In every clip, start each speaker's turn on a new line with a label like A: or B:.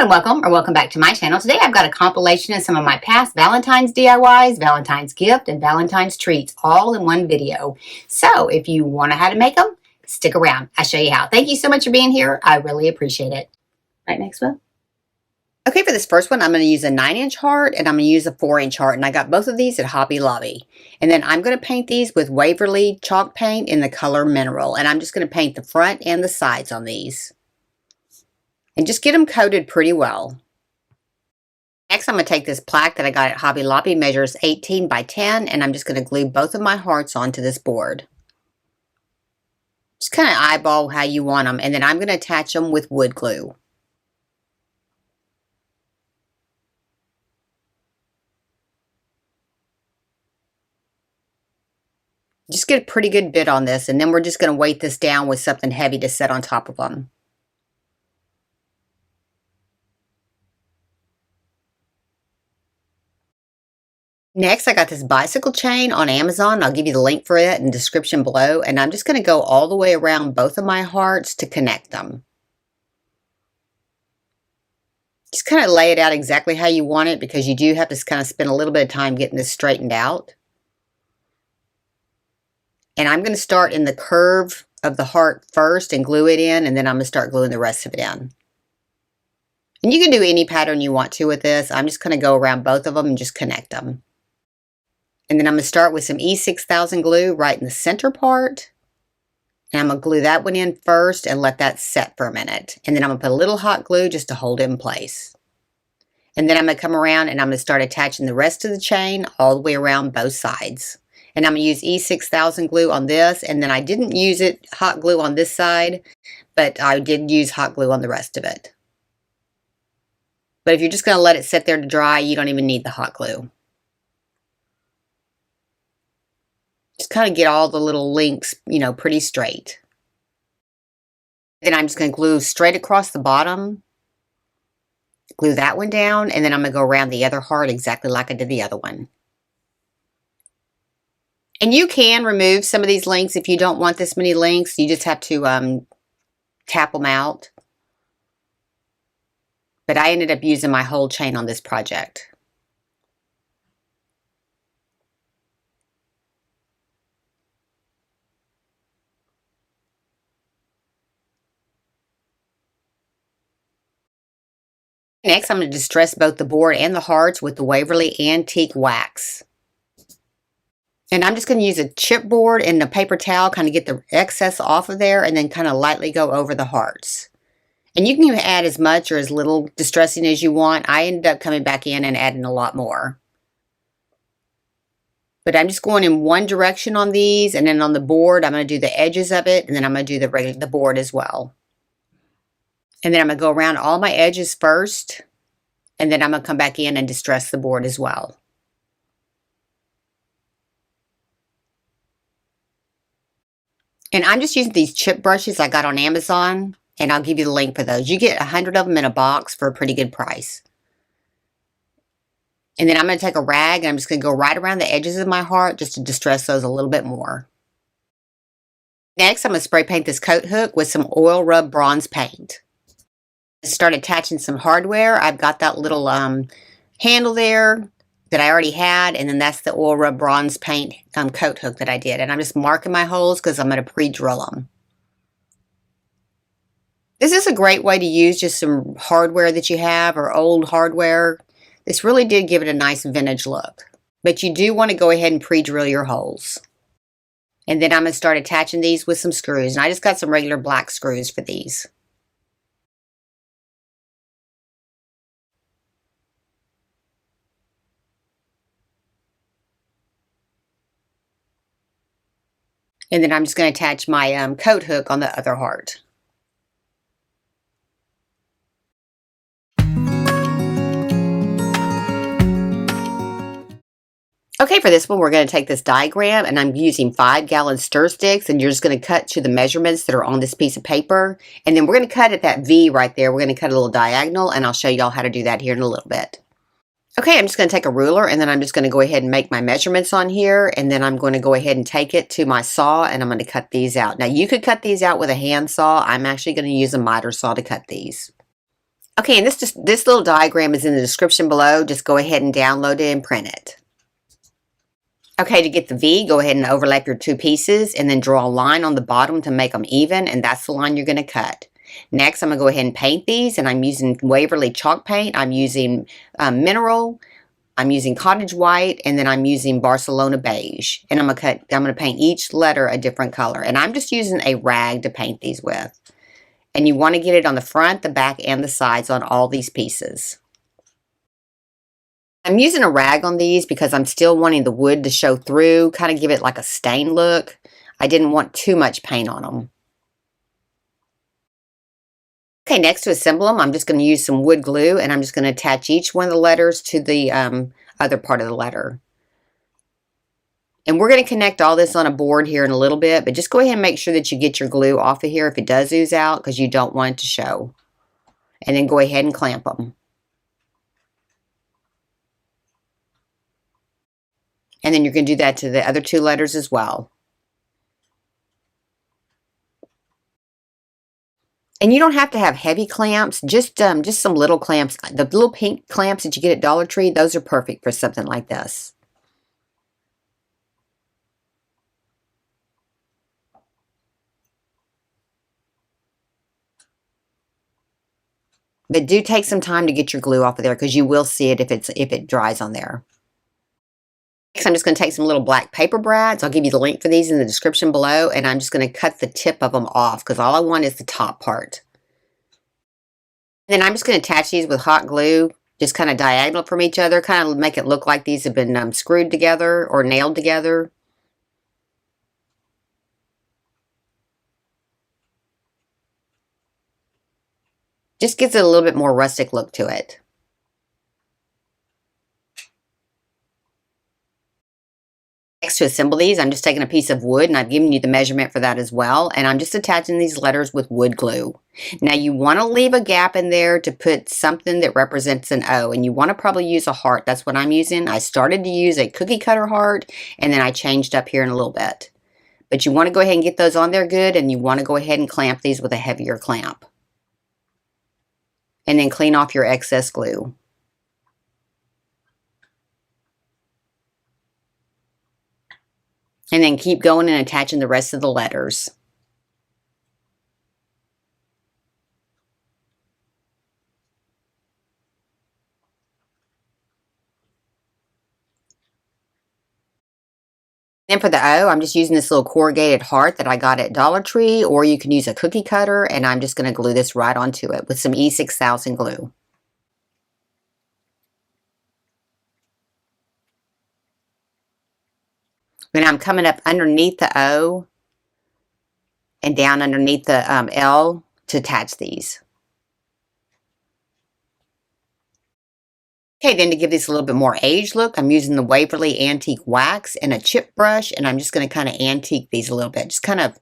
A: and welcome back to my channel. Today I've got a compilation of some of my past Valentine's DIYs, Valentine's gift, and Valentine's treats all in one video. So if you want to know how to make them, stick around. I'll show you how. Thank you so much for being here. I really appreciate it. Right, Maxwell? Okay, for this first one, I'm going to use a 9-inch heart and I'm going to use a 4-inch heart. And I got both of these at Hobby Lobby. And then I'm going to paint these with Waverly chalk paint in the color Mineral. And I'm just going to paint the front and the sides on these. And just get them coated pretty well. Next, I'm going to take this plaque that I got at Hobby Lobby, measures 18 by 10, and I'm just going to glue both of my hearts onto this board. Just kind of eyeball how you want them, and then I'm going to attach them with wood glue. Just get a pretty good bit on this, and then we're just going to weight this down with something heavy to set on top of them. Next, I got this bicycle chain on Amazon. I'll give you the link for it in the description below. And I'm just going to go all the way around both of my hearts to connect them. Just kind of lay it out exactly how you want it, because you do have to kind of spend a little bit of time getting this straightened out. And I'm going to start in the curve of the heart first and glue it in, and then I'm going to start gluing the rest of it in. And you can do any pattern you want to with this. I'm just going to go around both of them and just connect them. And then I'm going to start with some E6000 glue right in the center part. And I'm going to glue that one in first and let that set for a minute. And then I'm going to put a little hot glue just to hold it in place. And then I'm going to come around and I'm going to start attaching the rest of the chain all the way around both sides. And I'm going to use E6000 glue on this. And then I didn't use hot glue on this side, but I did use hot glue on the rest of it. But if you're just going to let it sit there to dry, you don't even need the hot glue. Just kind of get all the little links, pretty straight. Then I'm just going to glue straight across the bottom. Glue that one down, and then I'm going to go around the other heart exactly like I did the other one. And you can remove some of these links if you don't want this many links. You just have to tap them out. But I ended up using my whole chain on this project. Next, I'm going to distress both the board and the hearts with the Waverly Antique Wax. And I'm just going to use a chipboard and a paper towel, kind of get the excess off of there, and then kind of lightly go over the hearts. And you can add as much or as little distressing as you want. I ended up coming back in and adding a lot more. But I'm just going in one direction on these, and then on the board, I'm going to do the edges of it, and then I'm going to do the board as well. And then I'm going to go around all my edges first, and then I'm going to come back in and distress the board as well. And I'm just using these chip brushes I got on Amazon, and I'll give you the link for those. You get 100 of them in a box for a pretty good price. And then I'm going to take a rag, and I'm just going to go right around the edges of my heart just to distress those a little bit more. Next, I'm going to spray paint this coat hook with some oil rub bronze paint. Start attaching some hardware. I've got that little handle there that I already had, and then that's the oil rub bronze paint coat hook that I did. And I'm just marking my holes because I'm going to pre-drill them. This is a great way to use just some hardware that you have or old hardware. This really did give it a nice vintage look. But you do want to go ahead and pre-drill your holes. And then I'm going to start attaching these with some screws. And I just got some regular black screws for these. And then I'm just going to attach my coat hook on the other heart. Okay, for this one, we're going to take this diagram, and I'm using 5-gallon stir sticks, and you're just going to cut to the measurements that are on this piece of paper. And then we're going to cut at that V right there. We're going to cut a little diagonal, and I'll show you all how to do that here in a little bit. Okay, I'm just going to take a ruler, and then I'm just going to go ahead and make my measurements on here, and then I'm going to go ahead and take it to my saw, and I'm going to cut these out. Now, you could cut these out with a hand saw. I'm actually going to use a miter saw to cut these. Okay, and this little diagram is in the description below. Just go ahead and download it and print it. Okay, to get the V, go ahead and overlap your two pieces and then draw a line on the bottom to make them even, and that's the line you're going to cut. Next, I'm going to go ahead and paint these, and I'm using Waverly chalk paint. I'm using mineral, I'm using cottage white, and then I'm using Barcelona beige. And I'm going to paint each letter a different color. And I'm just using a rag to paint these with. And you want to get it on the front, the back, and the sides on all these pieces. I'm using a rag on these because I'm still wanting the wood to show through, kind of give it like a stain look. I didn't want too much paint on them. Okay, next to assemble them, I'm just going to use some wood glue, and I'm just going to attach each one of the letters to the other part of the letter. And we're going to connect all this on a board here in a little bit, but just go ahead and make sure that you get your glue off of here if it does ooze out, because you don't want it to show. And then go ahead and clamp them. And then you're going to do that to the other two letters as well. And you don't have to have heavy clamps, just some little clamps. The little pink clamps that you get at Dollar Tree, those are perfect for something like this. But do take some time to get your glue off of there, because you will see it if it dries on there. Next, I'm just going to take some little black paper brads. I'll give you the link for these in the description below, and I'm just going to cut the tip of them off because all I want is the top part. And then I'm just going to attach these with hot glue, just kind of diagonal from each other, kind of make it look like these have been screwed together or nailed together. Just gives it a little bit more rustic look to it. Next, to assemble these, I'm just taking a piece of wood, and I've given you the measurement for that as well, and I'm just attaching these letters with wood glue. Now you want to leave a gap in there to put something that represents an O, and you want to probably use a heart. That's what I'm using. I started to use a cookie cutter heart, and then I changed up here in a little bit. But you want to go ahead and get those on there good, and you want to go ahead and clamp these with a heavier clamp. And then clean off your excess glue. And then keep going and attaching the rest of the letters. Then for the O, I'm just using this little corrugated heart that I got at Dollar Tree, or you can use a cookie cutter, and I'm just going to glue this right onto it with some E6000 glue. Then I'm coming up underneath the O and down underneath the L to attach these. Okay, then to give this a little bit more aged look, I'm using the Waverly Antique Wax and a chip brush, and I'm just going to kind of antique these a little bit. Just kind of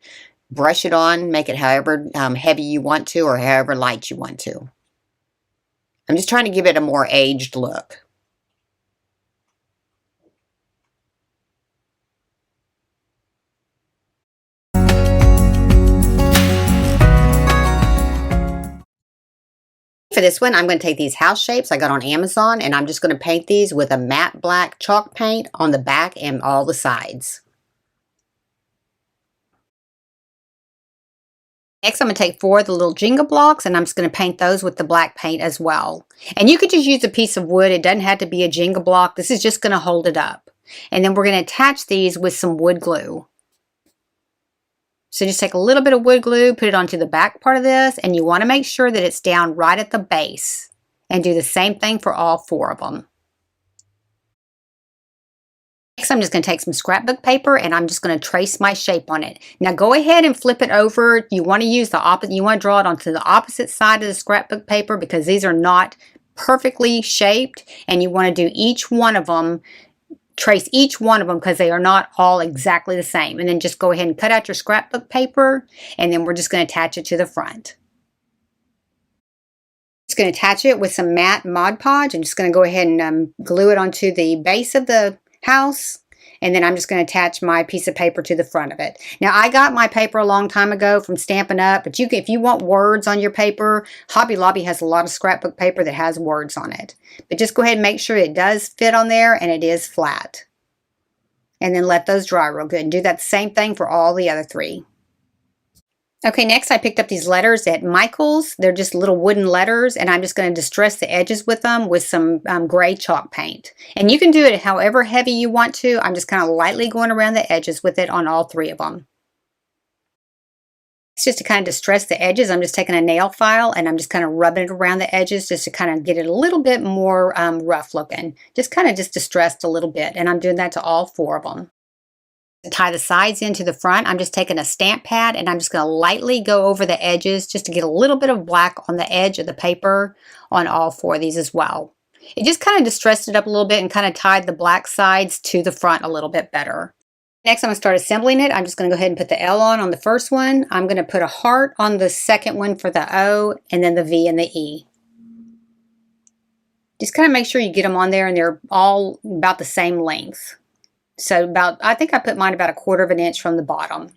A: brush it on, make it however heavy you want to or however light you want to. I'm just trying to give it a more aged look. For this one, I'm going to take these house shapes I got on Amazon, and I'm just going to paint these with a matte black chalk paint on the back and all the sides. Next, I'm going to take 4 of the little Jenga blocks, and I'm just going to paint those with the black paint as well. And you could just use a piece of wood. It doesn't have to be a Jenga block. This is just going to hold it up. And then we're going to attach these with some wood glue. So just take a little bit of wood glue, put it onto the back part of this, and you want to make sure that it's down right at the base. And do the same thing for all 4 of them. Next, I'm just going to take some scrapbook paper, and I'm just going to trace my shape on it. Now go ahead and flip it over. You want to use the opposite. You want to draw it onto the opposite side of the scrapbook paper because these are not perfectly shaped, and you want to do each one of them. Trace each one of them because they are not all exactly the same. And then just go ahead and cut out your scrapbook paper, and then we're just going to attach it to the front. Just going to attach it with some matte Mod Podge. I'm just going to go ahead and glue it onto the base of the house, And then I'm just going to attach my piece of paper to the front of it. Now, I got my paper a long time ago from Stampin' Up, but if you want words on your paper, Hobby Lobby has a lot of scrapbook paper that has words on it. But just go ahead and make sure it does fit on there and it is flat. And then let those dry real good. And do that same thing for all the other 3. Okay, next I picked up these letters at Michael's. They're just little wooden letters, and I'm just going to distress the edges with them with some gray chalk paint. And you can do it however heavy you want to. I'm just kind of lightly going around the edges with it on all 3 of them. It's just to kind of distress the edges. I'm just taking a nail file and I'm just kind of rubbing it around the edges just to kind of get it a little bit more rough looking. Just kind of just distressed a little bit, and I'm doing that to all 4 of them. To tie the sides into the front, I'm just taking a stamp pad and I'm just going to lightly go over the edges just to get a little bit of black on the edge of the paper on all 4 of these as well. It just kind of distressed it up a little bit and kind of tied the black sides to the front a little bit better. Next, I'm going to start assembling it. I'm just going to go ahead and put the L on the first one. I'm going to put a heart on the second one for the O, and then the V and the E. Just kind of make sure you get them on there and they're all about the same length. So I think I put mine about 1/4 of an inch from the bottom.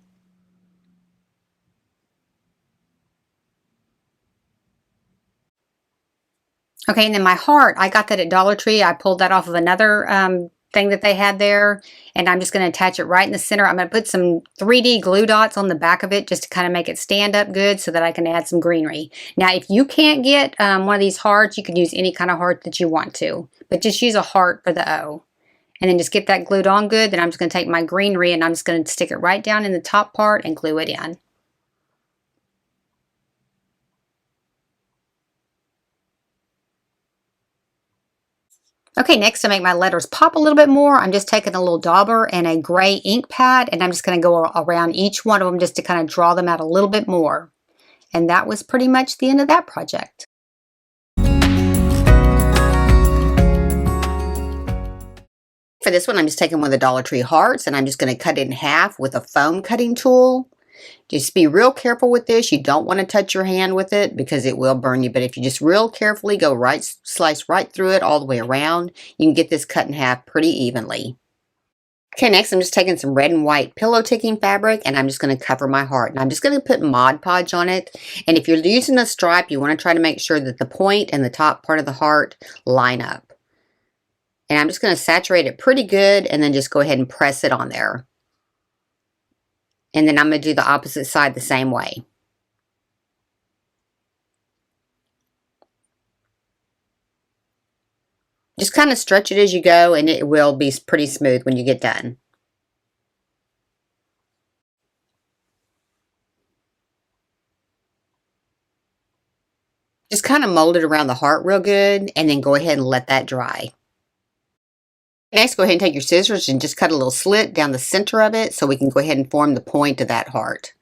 A: Okay, and then my heart, I got that at Dollar Tree. I pulled that off of another thing that they had there, and I'm just going to attach it right in the center. I'm going to put some 3D glue dots on the back of it just to kind of make it stand up good so that I can add some greenery. Now, if you can't get one of these hearts, you can use any kind of heart that you want to, but just use a heart for the O. And then just get that glued on good. Then I'm just going to take my greenery and I'm just going to stick it right down in the top part and glue it in. Okay, next to make my letters pop a little bit more, I'm just taking a little dauber and a gray ink pad, and I'm just going to go around each one of them just to kind of draw them out a little bit more. And that was pretty much the end of that project. For this one, I'm just taking one of the Dollar Tree hearts and I'm just going to cut it in half with a foam cutting tool. Just be real careful with this. You don't want to touch your hand with it because it will burn you. But if you just real carefully go slice right through it all the way around, you can get this cut in half pretty evenly. Okay, next I'm just taking some red and white pillow ticking fabric and I'm just going to cover my heart. And I'm just going to put Mod Podge on it. And if you're using a stripe, you want to try to make sure that the point and the top part of the heart line up. And I'm just going to saturate it pretty good and then just go ahead and press it on there. And then I'm going to do the opposite side the same way. Just kind of stretch it as you go and it will be pretty smooth when you get done. Just kind of mold it around the heart real good and then go ahead and let that dry. Next, go ahead and take your scissors and just cut a little slit down the center of it so we can go ahead and form the point of that heart.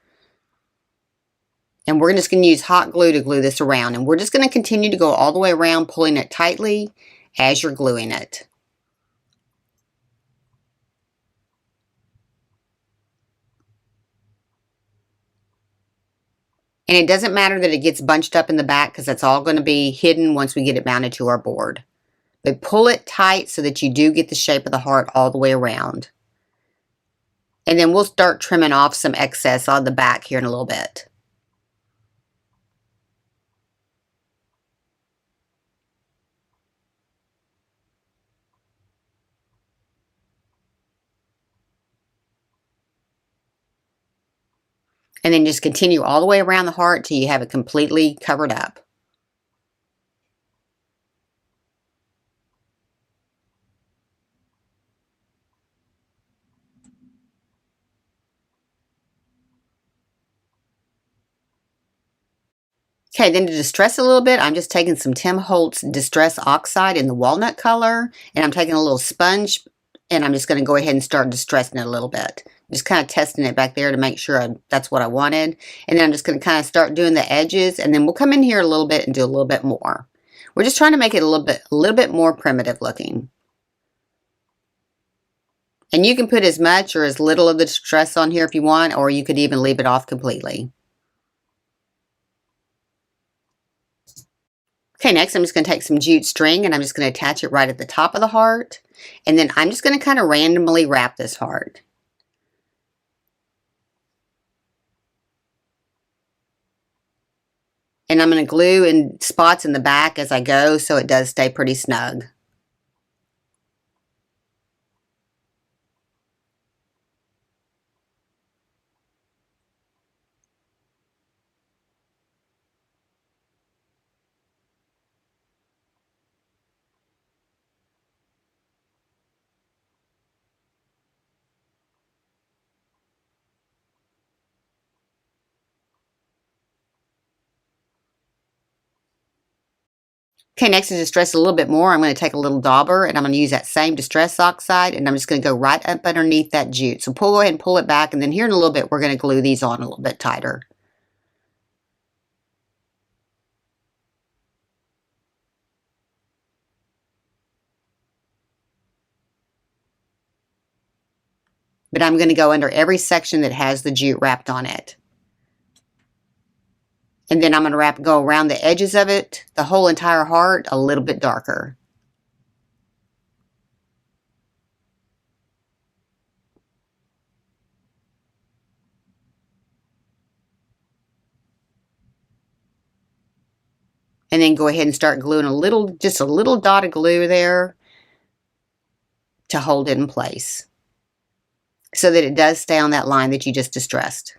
A: And we're just going to use hot glue to glue this around. And we're just going to continue to go all the way around, pulling it tightly as you're gluing it. And it doesn't matter that it gets bunched up in the back because that's all going to be hidden once we get it mounted to our board. But pull it tight so that you do get the shape of the heart all the way around. And then we'll start trimming off some excess on the back here in a little bit. And then just continue all the way around the heart till you have it completely covered up. Okay, then to distress a little bit, I'm just taking some Tim Holtz Distress Oxide in the walnut color, and I'm taking a little sponge, and I'm just going to go ahead and start distressing it a little bit. Just kind of testing it back there to make sure that's what I wanted. And then I'm just going to kind of start doing the edges, and then we'll come in here a little bit and do a little bit more. We're just trying to make it a little bit more primitive looking. And you can put as much or as little of the distress on here if you want, or you could even leave it off completely. Okay, next I'm just going to take some jute string and I'm just going to attach it right at the top of the heart. And then I'm just going to kind of randomly wrap this heart. And I'm going to glue in spots in the back as I go so it does stay pretty snug. Okay, next to distress a little bit more, I'm going to take a little dauber and I'm going to use that same distress oxide and I'm just going to go right up underneath that jute. So go ahead and pull it back, and then here in a little bit we're going to glue these on a little bit tighter. But I'm going to go under every section that has the jute wrapped on it. And then I'm going to go around the edges of it, the whole entire heart, a little bit darker. And then go ahead and start gluing just a little dot of glue there to hold it in place so that it does stay on that line that you just distressed.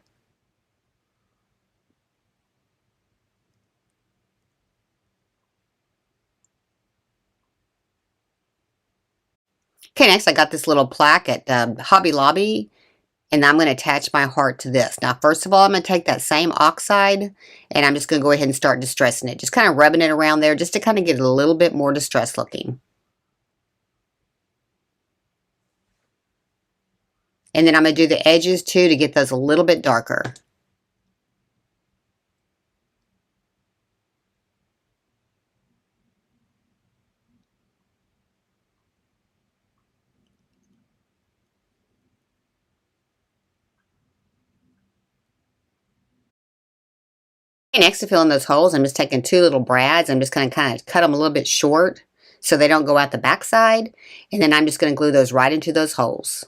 A: Okay, next I got this little plaque at Hobby Lobby, and I'm going to attach my heart to this. Now, first of all, I'm going to take that same oxide, and I'm just going to go ahead and start distressing it. Just kind of rubbing it around there just to kind of get it a little bit more distressed looking. And then I'm going to do the edges too to get those a little bit darker. Okay, next to fill in those holes, I'm just taking two little brads. I'm just going to kind of cut them a little bit short so they don't go out the back side. And then I'm just going to glue those right into those holes.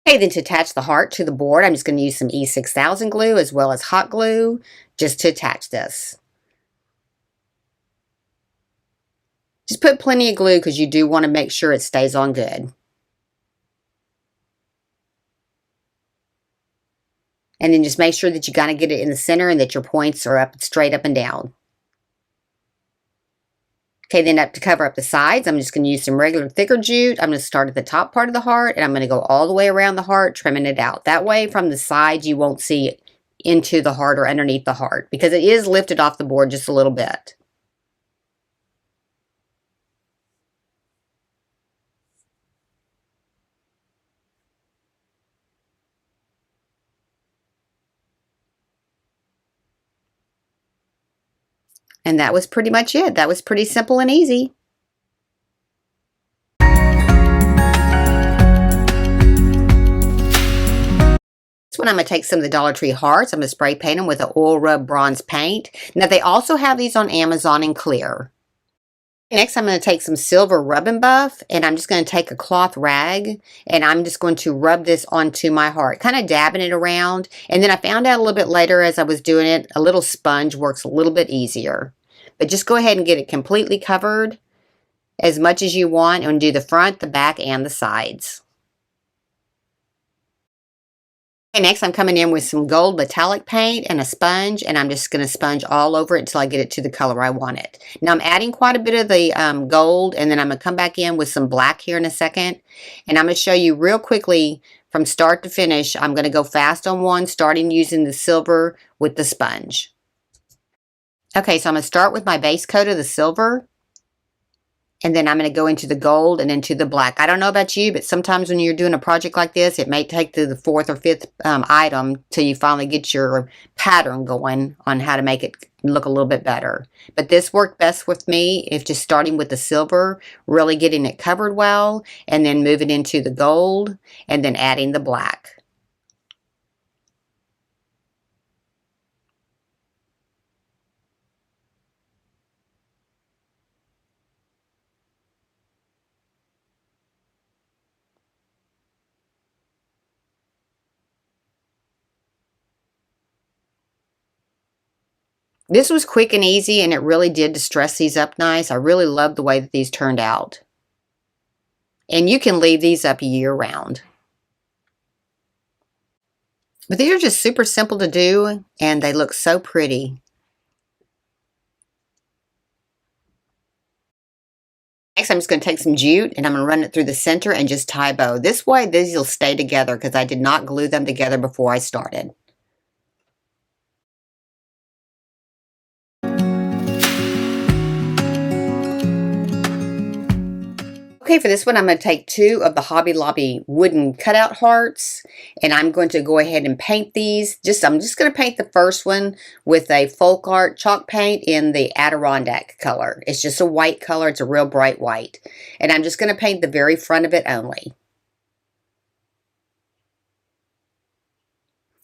A: Okay, then to attach the heart to the board, I'm just going to use some E6000 glue as well as hot glue just to attach this. Just put plenty of glue because you do want to make sure it stays on good. And then just make sure that you kind of get it in the center and that your points are up straight up and down. Okay, then to cover up the sides, I'm just going to use some regular thicker jute. I'm going to start at the top part of the heart, and I'm going to go all the way around the heart, trimming it out. That way, from the sides, you won't see it into the heart or underneath the heart because it is lifted off the board just a little bit. And that was pretty much it. That was pretty simple and easy. This one I'm going to take some of the Dollar Tree hearts. I'm going to spray paint them with an oil rub bronze paint. Now they also have these on Amazon in clear. Next I'm going to take some silver rub and buff, and I'm just going to take a cloth rag and I'm just going to rub this onto my heart, kind of dabbing it around. And then I found out a little bit later as I was doing it, a little sponge works a little bit easier. But just go ahead and get it completely covered as much as you want and do the front, the back, and the sides. Okay, next I'm coming in with some gold metallic paint and a sponge, and I'm just going to sponge all over it until I get it to the color I want it. Now I'm adding quite a bit of the gold, and then I'm going to come back in with some black here in a second, and I'm going to show you real quickly from start to finish. I'm going to go fast on one, starting using the silver with the sponge. Okay, so I'm going to start with my base coat of the silver. And then I'm going to go into the gold and into the black. I don't know about you, but sometimes when you're doing a project like this, it may take to the fourth or fifth item till you finally get your pattern going on how to make it look a little bit better. But this worked best with me, if just starting with the silver, really getting it covered well, and then moving into the gold, and then adding the black. This was quick and easy, and it really did distress these up nice. I really love the way that these turned out. And you can leave these up year round. But these are just super simple to do, and they look so pretty. Next, I'm just going to take some jute, and I'm going to run it through the center and just tie a bow. This way, these will stay together because I did not glue them together before I started. Okay, for this one, I'm going to take 2 of the Hobby Lobby wooden cutout hearts, and I'm going to go ahead and paint these. I'm just going to paint the first one with a folk art chalk paint in the Adirondack color. It's just a white color. It's a real bright white. And I'm just going to paint the very front of it only.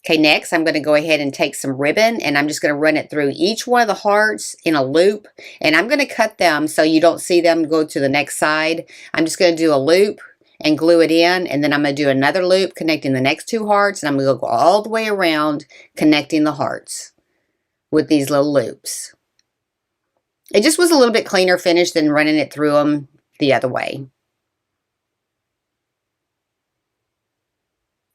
A: Okay, next I'm going to go ahead and take some ribbon, and I'm just going to run it through each one of the hearts in a loop, and I'm going to cut them so you don't see them go to the next side. I'm just going to do a loop and glue it in, and then I'm going to do another loop connecting the next 2 hearts, and I'm going to go all the way around connecting the hearts with these little loops. It just was a little bit cleaner finish than running it through them the other way.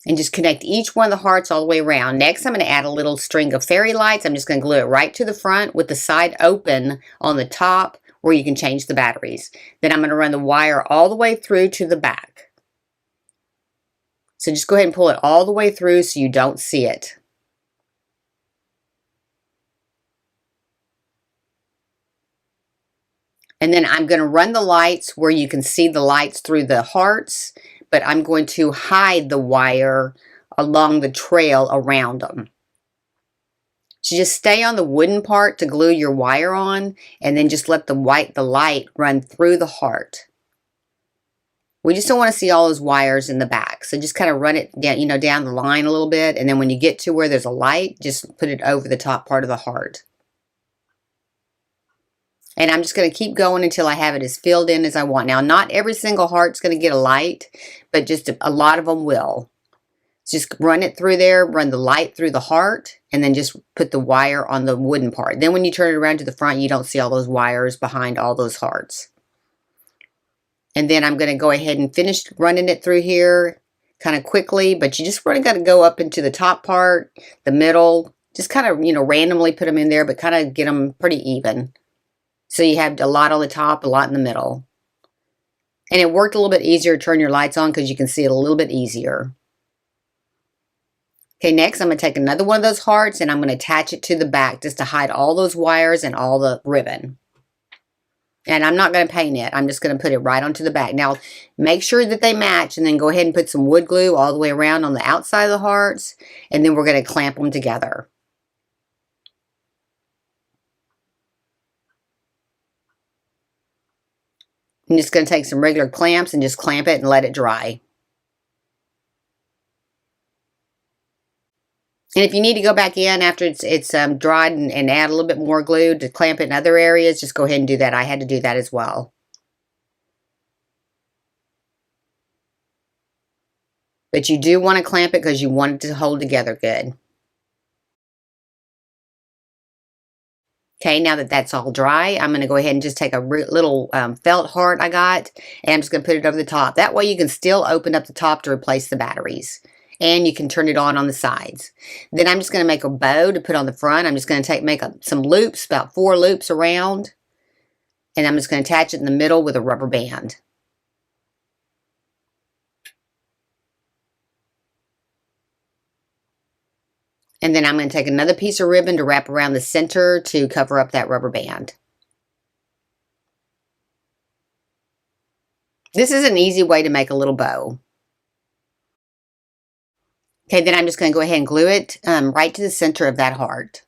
A: And just connect each one of the hearts all the way around. Next, I'm going to add a little string of fairy lights. I'm just going to glue it right to the front with the side open on the top where you can change the batteries. Then I'm going to run the wire all the way through to the back. So just go ahead and pull it all the way through so you don't see it. And then I'm going to run the lights where you can see the lights through the hearts, but I'm going to hide the wire along the trail around them. So just stay on the wooden part to glue your wire on, and then just let the light run through the heart. We just don't want to see all those wires in the back. So just kind of run it down, down the line a little bit, and then when you get to where there's a light, just put it over the top part of the heart. And I'm just going to keep going until I have it as filled in as I want. Now, not every single heart's going to get a light, but just a lot of them will. Just run it through there, run the light through the heart, and then just put the wire on the wooden part. Then when you turn it around to the front, you don't see all those wires behind all those hearts. And then I'm going to go ahead and finish running it through here kind of quickly, but you just really got to go up into the top part, the middle, just kind of, randomly put them in there, but kind of get them pretty even. So you have a lot on the top, a lot in the middle. And it worked a little bit easier to turn your lights on because you can see it a little bit easier. Okay, next I'm going to take another one of those hearts and I'm going to attach it to the back just to hide all those wires and all the ribbon. And I'm not going to paint it. I'm just going to put it right onto the back. Now, make sure that they match and then go ahead and put some wood glue all the way around on the outside of the hearts. And then we're going to clamp them together. I'm just going to take some regular clamps and just clamp it and let it dry. And if you need to go back in after it's dried and add a little bit more glue to clamp it in other areas, just go ahead and do that. I had to do that as well. But you do want to clamp it because you want it to hold together good. Okay, now that that's all dry, I'm going to go ahead and just take a little felt heart I got, and I'm just going to put it over the top. That way you can still open up the top to replace the batteries, and you can turn it on the sides. Then I'm just going to make a bow to put on the front. I'm just going to make some loops, about 4 loops around, and I'm just going to attach it in the middle with a rubber band. And then I'm going to take another piece of ribbon to wrap around the center to cover up that rubber band. This is an easy way to make a little bow. Okay, then I'm just going to go ahead and glue it right to the center of that heart.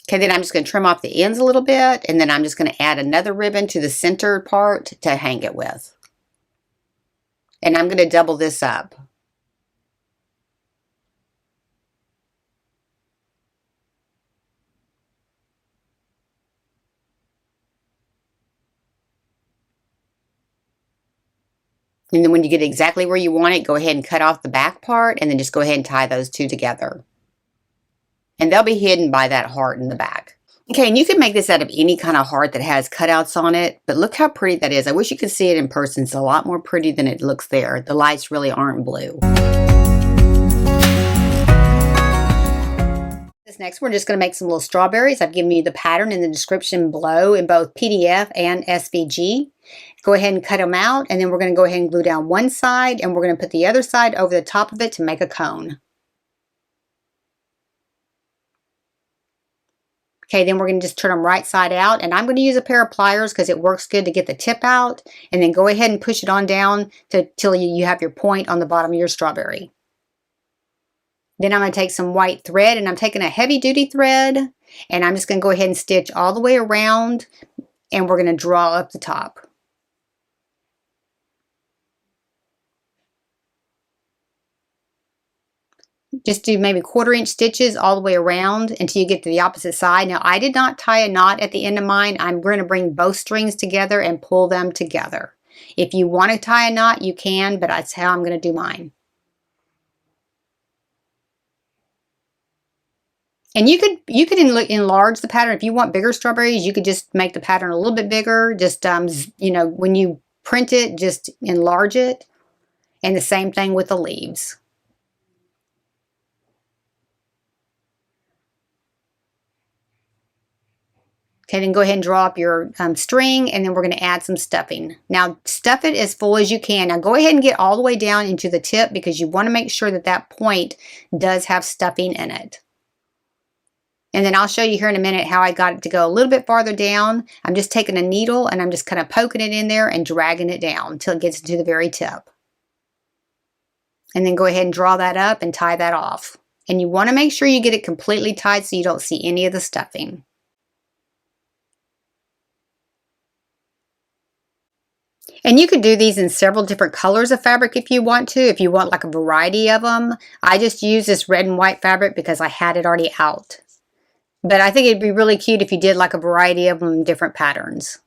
A: Okay, then I'm just going to trim off the ends a little bit, and then I'm just going to add another ribbon to the center part to hang it with. And I'm going to double this up. And then when you get exactly where you want it, go ahead and cut off the back part, and then just go ahead and tie those two together. And they'll be hidden by that heart in the back. Okay, and you can make this out of any kind of heart that has cutouts on it, but look how pretty that is. I wish you could see it in person. It's a lot more pretty than it looks there. The lights really aren't blue. This next, we're just going to make some little strawberries. I've given you the pattern in the description below in both PDF and SVG. Go ahead and cut them out, and then we're going to go ahead and glue down one side, and we're going to put the other side over the top of it to make a cone. Okay, then we're going to just turn them right side out, and I'm going to use a pair of pliers because it works good to get the tip out, and then go ahead and push it on down till you have your point on the bottom of your strawberry. Then I'm going to take some white thread, and I'm taking a heavy duty thread, and I'm just going to go ahead and stitch all the way around, and we're going to draw up the top. Just do maybe 1/4 inch stitches all the way around until you get to the opposite side. Now, I did not tie a knot at the end of mine. I'm going to bring both strings together and pull them together. If you want to tie a knot, you can, but that's how I'm going to do mine. And you could enlarge the pattern. If you want bigger strawberries, you could just make the pattern a little bit bigger. Just, you know, when you print it, just enlarge it. And the same thing with the leaves. Okay, then go ahead and draw up your string, and then we're going to add some stuffing. Now, stuff it as full as you can. Now, go ahead and get all the way down into the tip because you want to make sure that that point does have stuffing in it. And then I'll show you here in a minute how I got it to go a little bit farther down. I'm just taking a needle, and I'm just kind of poking it in there and dragging it down until it gets to the very tip. And then go ahead and draw that up and tie that off. And you want to make sure you get it completely tied so you don't see any of the stuffing. And you could do these in several different colors of fabric if you want to, if you want like a variety of them. I just use this red and white fabric because I had it already out. But I think it'd be really cute if you did like a variety of them in different patterns.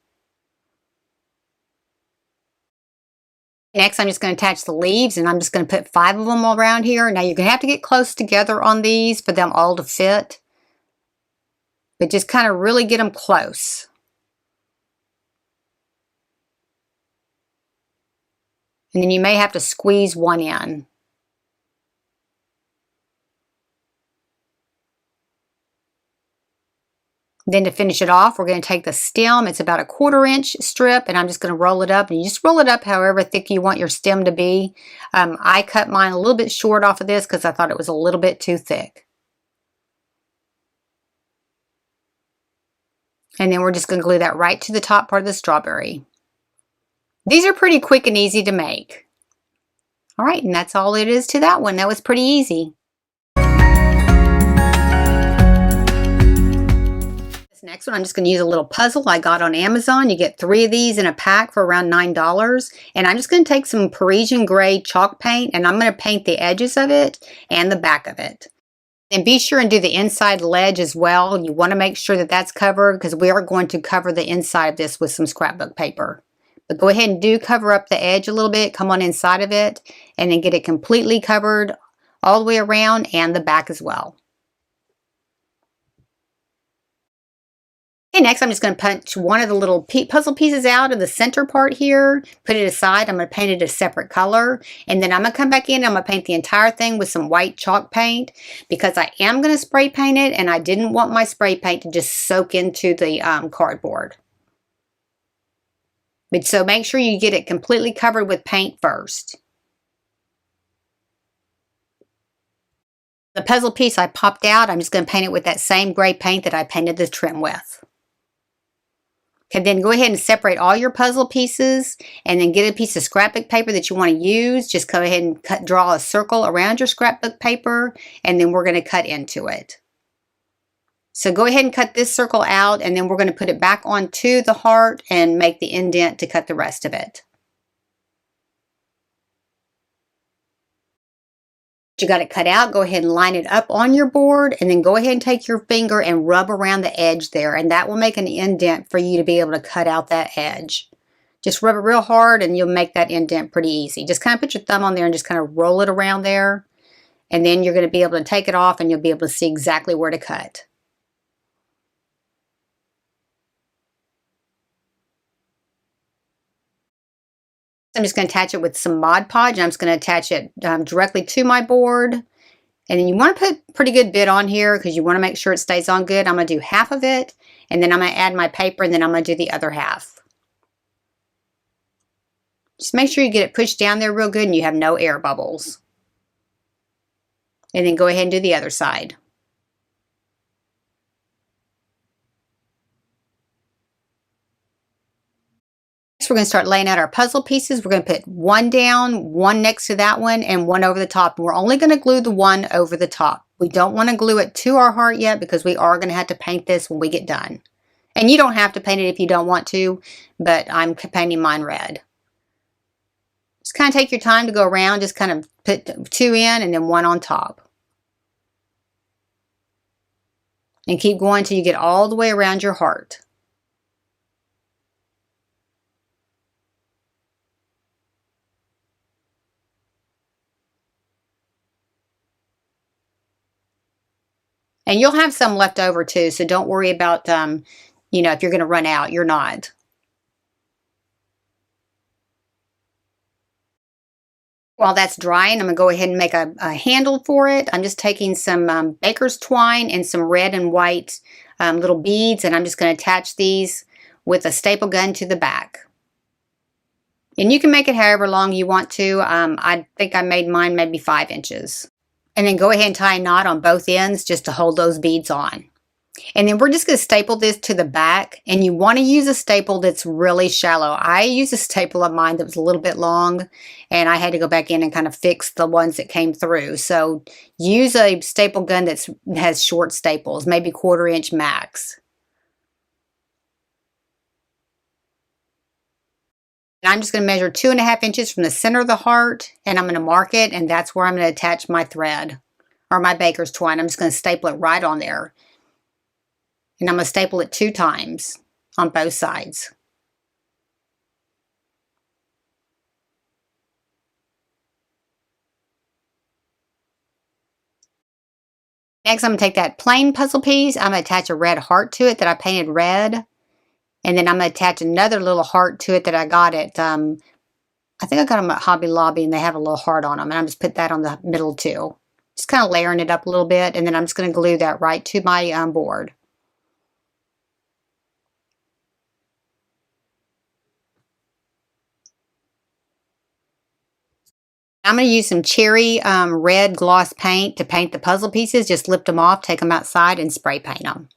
A: Next, I'm just going to attach the leaves, and I'm just going to put 5 of them all around here. Now, you're going to have to get close together on these for them all to fit. But just kind of really get them close. And then you may have to squeeze one in. Then to finish it off, we're going to take the stem. It's about a 1/4 inch strip, and I'm just going to roll it up. And you just roll it up however thick you want your stem to be. I cut mine a little bit short off of this because I thought it was a little bit too thick. And then we're just going to glue that right to the top part of the strawberry. These are pretty quick and easy to make. All right, and that's all it is to that one. That was pretty easy. This next one, I'm just going to use a little puzzle I got on Amazon. You get 3 of these in a pack for around $9. And I'm just going to take some Parisian gray chalk paint, and I'm going to paint the edges of it and the back of it. And be sure and do the inside ledge as well. You want to make sure that that's covered because we are going to cover the inside of this with some scrapbook paper. But go ahead and do cover up the edge a little bit, come on inside of it, and then get it completely covered all the way around and the back as well. Okay, next I'm just going to punch one of the little puzzle pieces out of the center part here, put it aside. I'm going to paint it a separate color, and then I'm going to come back in and I'm going to paint the entire thing with some white chalk paint because I am going to spray paint it, and I didn't want my spray paint to just soak into the cardboard. But so make sure you get it completely covered with paint first. The puzzle piece I popped out, I'm just going to paint it with that same gray paint that I painted the trim with. Okay, then go ahead and separate all your puzzle pieces and then get a piece of scrapbook paper that you want to use. Just go ahead and draw a circle around your scrapbook paper, and then we're going to cut into it. So go ahead and cut this circle out, and then we're going to put it back onto the heart and make the indent to cut the rest of it. You got it cut out, go ahead and line it up on your board, and then go ahead and take your finger and rub around the edge there, and that will make an indent for you to be able to cut out that edge. Just rub it real hard and you'll make that indent pretty easy. Just kind of put your thumb on there and just kind of roll it around there, and then you're going to be able to take it off and you'll be able to see exactly where to cut. I'm just going to attach it with some Mod Podge, and I'm just going to attach it directly to my board. And then you want to put pretty good bit on here because you want to make sure it stays on good. I'm going to do half of it, and then I'm going to add my paper, and then I'm going to do the other half. Just make sure you get it pushed down there real good and you have no air bubbles. And then go ahead and do the other side. We're going to start laying out our puzzle pieces. We're going to put one down, one next to that one, and one over the top. We're only going to glue the one over the top. We don't want to glue it to our heart yet because we are going to have to paint this when we get done. And you don't have to paint it if you don't want to, but I'm painting mine red. Just kind of take your time to go around. Just kind of put two in and then one on top. And keep going until you get all the way around your heart. And you'll have some left over too, so don't worry about, you know, if you're going to run out, you're not. While that's drying, I'm going to go ahead and make a handle for it. I'm just taking some baker's twine and some red and white little beads, and I'm just going to attach these with a staple gun to the back. And you can make it however long you want to. I think I made mine maybe 5 inches. And then go ahead and tie a knot on both ends just to hold those beads on. And then we're just going to staple this to the back, and you want to use a staple that's really shallow. I used a staple of mine that was a little bit long, and I had to go back in and kind of fix the ones that came through. So use a staple gun that has short staples, maybe 1/4 inch max. And I'm just going to measure 2.5 inches from the center of the heart, and I'm going to mark it, and that's where I'm going to attach my thread or my baker's twine. I'm just going to staple it right on there. And I'm going to staple it 2 times on both sides. Next, I'm going to take that plain puzzle piece. I'm going to attach a red heart to it that I painted red. And then I'm going to attach another little heart to it that I got at, I think I got them at Hobby Lobby, and they have a little heart on them. And I'm just put that on the middle too. Just kind of layering it up a little bit. And then I'm just going to glue that right to my board. I'm going to use some cherry red gloss paint to paint the puzzle pieces. Just lift them off, take them outside, and spray paint them.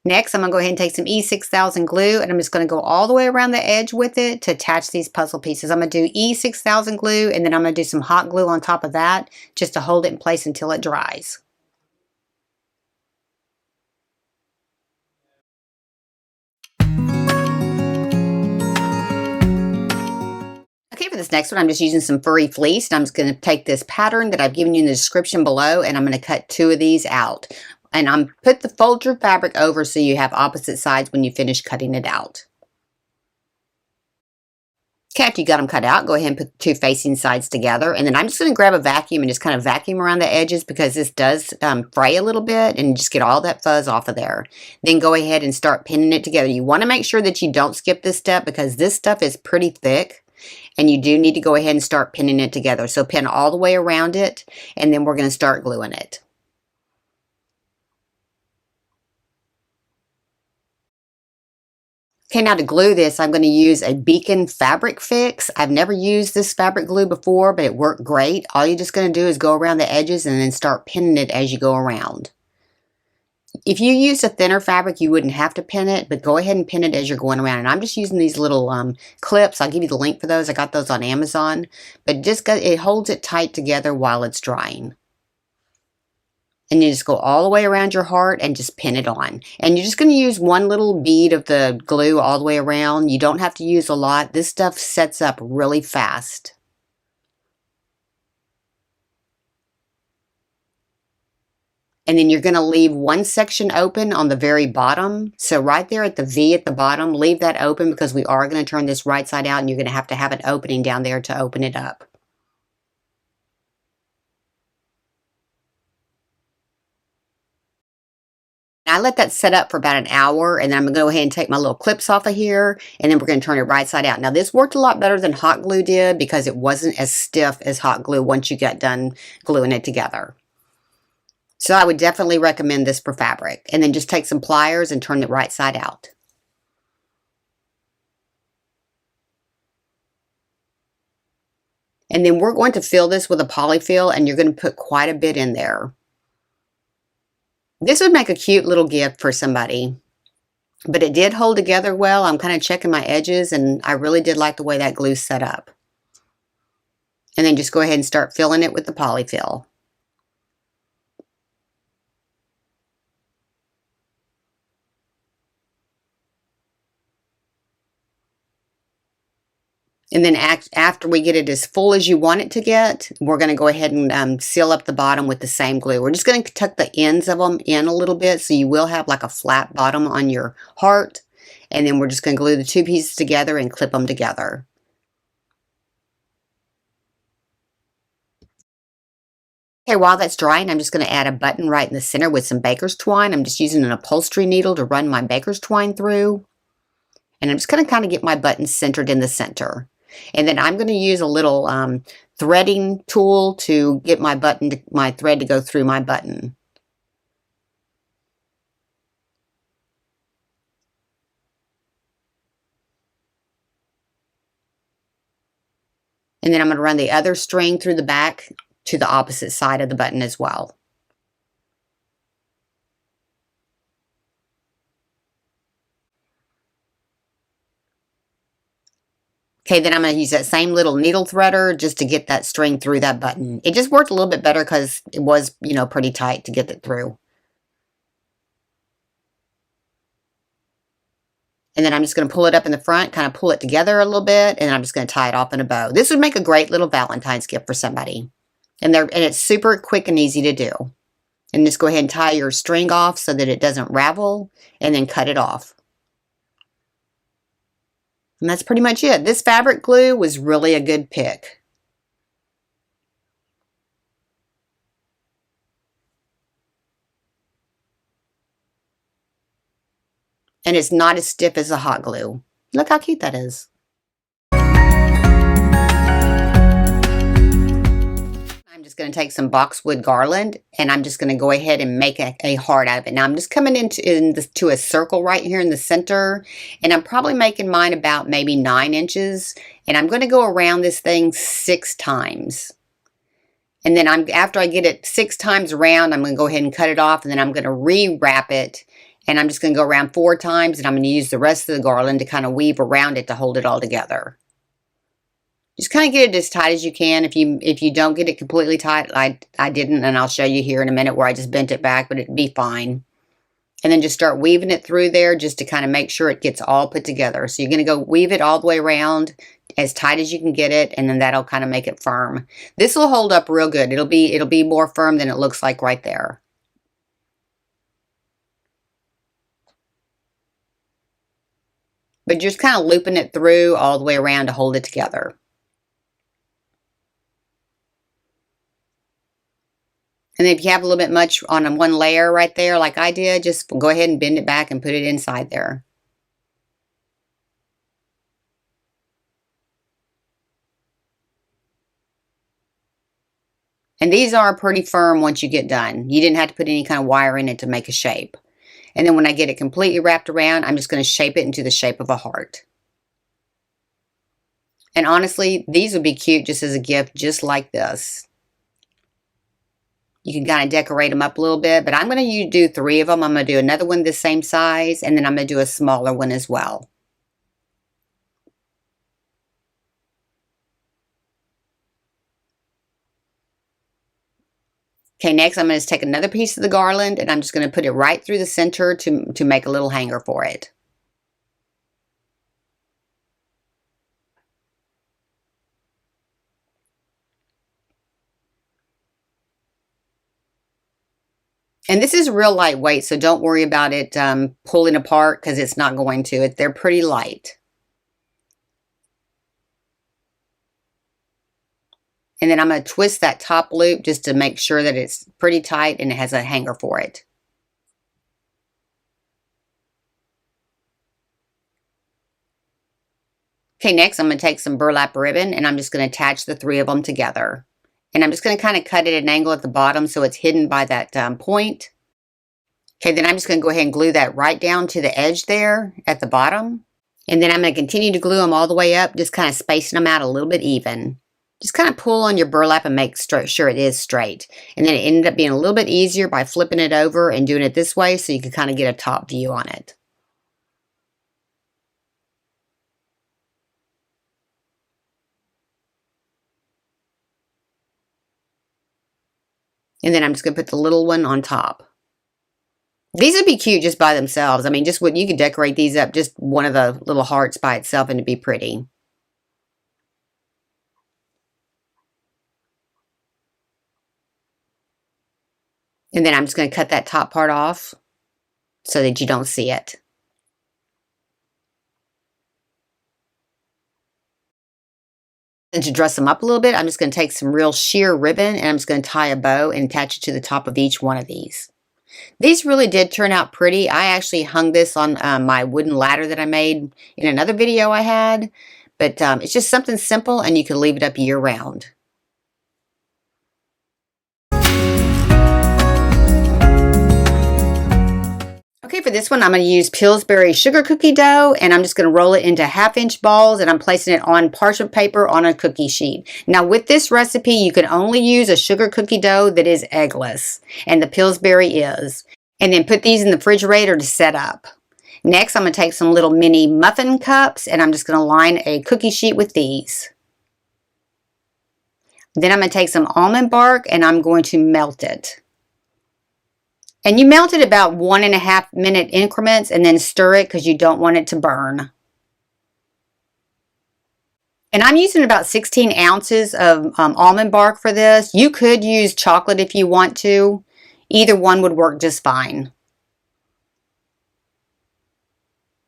A: Next, I'm going to go ahead and take some E6000 glue, and I'm just going to go all the way around the edge with it to attach these puzzle pieces. I'm going to do E6000 glue, and then I'm going to do some hot glue on top of that just to hold it in place until it dries. Okay, for this next one, I'm just using some furry fleece, and I'm just going to take this pattern that I've given you in the description below, and I'm going to cut 2 of these out. And I'm put the fold your fabric over so you have opposite sides when you finish cutting it out. Okay, after you got them cut out, go ahead and put the 2 facing sides together. And then I'm just going to grab a vacuum and just kind of vacuum around the edges because this does fray a little bit, and just get all that fuzz off of there. Then go ahead and start pinning it together. You want to make sure that you don't skip this step because this stuff is pretty thick. And you do need to go ahead and start pinning it together. So pin all the way around it, and then we're going to start gluing it. Okay, now to glue this, I'm going to use a Beacon Fabric Fix. I've never used this fabric glue before, but it worked great. All you're just going to do is go around the edges and then start pinning it as you go around. If you use a thinner fabric, you wouldn't have to pin it, but go ahead and pin it as you're going around. And I'm just using these little clips. I'll give you the link for those. I got those on Amazon. But it holds it tight together while it's drying. And you just go all the way around your heart and just pin it on. And you're just going to use one little bead of the glue all the way around. You don't have to use a lot. This stuff sets up really fast. And then you're going to leave one section open on the very bottom. So right there at the V at the bottom, leave that open because we are going to turn this right side out and you're going to have an opening down there to open it up. I let that set up for about an hour, and then I'm going to go ahead and take my little clips off of here, and then we're going to turn it right side out. Now, this worked a lot better than hot glue did because it wasn't as stiff as hot glue once you got done gluing it together. So I would definitely recommend this for fabric. And then just take some pliers and turn it right side out. And then we're going to fill this with a polyfill, and you're going to put quite a bit in there. This would make a cute little gift for somebody, but it did hold together well. I'm kind of checking my edges, and I really did like the way that glue set up. And then just go ahead and start filling it with the polyfill. And then after we get it as full as you want it to get, we're going to go ahead and seal up the bottom with the same glue. We're just going to tuck the ends of them in a little bit so you will have like a flat bottom on your heart. And then we're just going to glue the two pieces together and clip them together. Okay, while that's drying, I'm just going to add a button right in the center with some baker's twine. I'm just using an upholstery needle to run my baker's twine through. And I'm just going to kind of get my button centered in the center. And then I'm going to use a little threading tool to get my thread to go through my button. And then I'm going to run the other string through the back to the opposite side of the button as well. Okay, then I'm going to use that same little needle threader just to get that string through that button. It just worked a little bit better because it was, you know, pretty tight to get it through. And then I'm just going to pull it up in the front, kind of pull it together a little bit, and then I'm just going to tie it off in a bow. This would make a great little Valentine's gift for somebody. And it's super quick and easy to do. And just go ahead and tie your string off so that it doesn't ravel, and then cut it off. And that's pretty much it. This fabric glue was really a good pick. And it's not as stiff as the hot glue. Look how cute that is. I'm just going to take some boxwood garland, and I'm just going to go ahead and make a heart out of it. Now I'm just coming into a circle right here in the center, and I'm probably making mine about maybe 9 inches, and I'm going to go around this thing 6 times. And then after I get it 6 times around, I'm going to go ahead and cut it off, and then I'm going to re-wrap it, and I'm just going to go around 4 times, and I'm going to use the rest of the garland to kind of weave around it to hold it all together. Just kind of get it as tight as you can. If you don't get it completely tight, I didn't, and I'll show you here in a minute where I just bent it back, but it'd be fine. And then just start weaving it through there just to kind of make sure it gets all put together. So you're going to go weave it all the way around as tight as you can get it, and then that'll kind of make it firm. This will hold up real good. It'll be more firm than it looks like right there. But just kind of looping it through all the way around to hold it together. And if you have a little bit much on one layer right there, like I did, just go ahead and bend it back and put it inside there. And these are pretty firm once you get done. You didn't have to put any kind of wire in it to make a shape. And then when I get it completely wrapped around, I'm just going to shape it into the shape of a heart. And honestly, these would be cute just as a gift, just like this. You can kind of decorate them up a little bit, but I'm going to do 3 of them. I'm going to do another one the same size, and then I'm going to do a smaller one as well. Okay, next I'm going to take another piece of the garland, and I'm just going to put it right through the center to make a little hanger for it. And this is real lightweight, so don't worry about it pulling apart, because it's not going to. They're pretty light. And then I'm going to twist that top loop just to make sure that it's pretty tight and it has a hanger for it. Okay, next I'm going to take some burlap ribbon, and I'm just going to attach the 3 of them together. And I'm just going to kind of cut it at an angle at the bottom so it's hidden by that point. Okay, then I'm just going to go ahead and glue that right down to the edge there at the bottom. And then I'm going to continue to glue them all the way up, just kind of spacing them out a little bit even. Just kind of pull on your burlap and make sure it is straight. And then it ended up being a little bit easier by flipping it over and doing it this way so you can kind of get a top view on it. And then I'm just going to put the little one on top. These would be cute just by themselves. I mean, just what you could decorate these up, just one of the little hearts by itself, and it'd be pretty. And then I'm just going to cut that top part off so that you don't see it. And to dress them up a little bit, I'm just going to take some real sheer ribbon, and I'm just going to tie a bow and attach it to the top of each one of these. These really did turn out pretty. I actually hung this on my wooden ladder that I made in another video I had. But it's just something simple, and you can leave it up year round. Okay, for this one, I'm going to use Pillsbury sugar cookie dough, and I'm just going to roll it into 1/2-inch balls, and I'm placing it on parchment paper on a cookie sheet. Now, with this recipe, you can only use a sugar cookie dough that is eggless, and the Pillsbury is. And then put these in the refrigerator to set up. Next, I'm going to take some little mini muffin cups, and I'm just going to line a cookie sheet with these. Then I'm going to take some almond bark, and I'm going to melt it. And you melt it about 1.5 minute increments, and then stir it because you don't want it to burn. And I'm using about 16 ounces of almond bark for this. You could use chocolate if you want to. Either one would work just fine.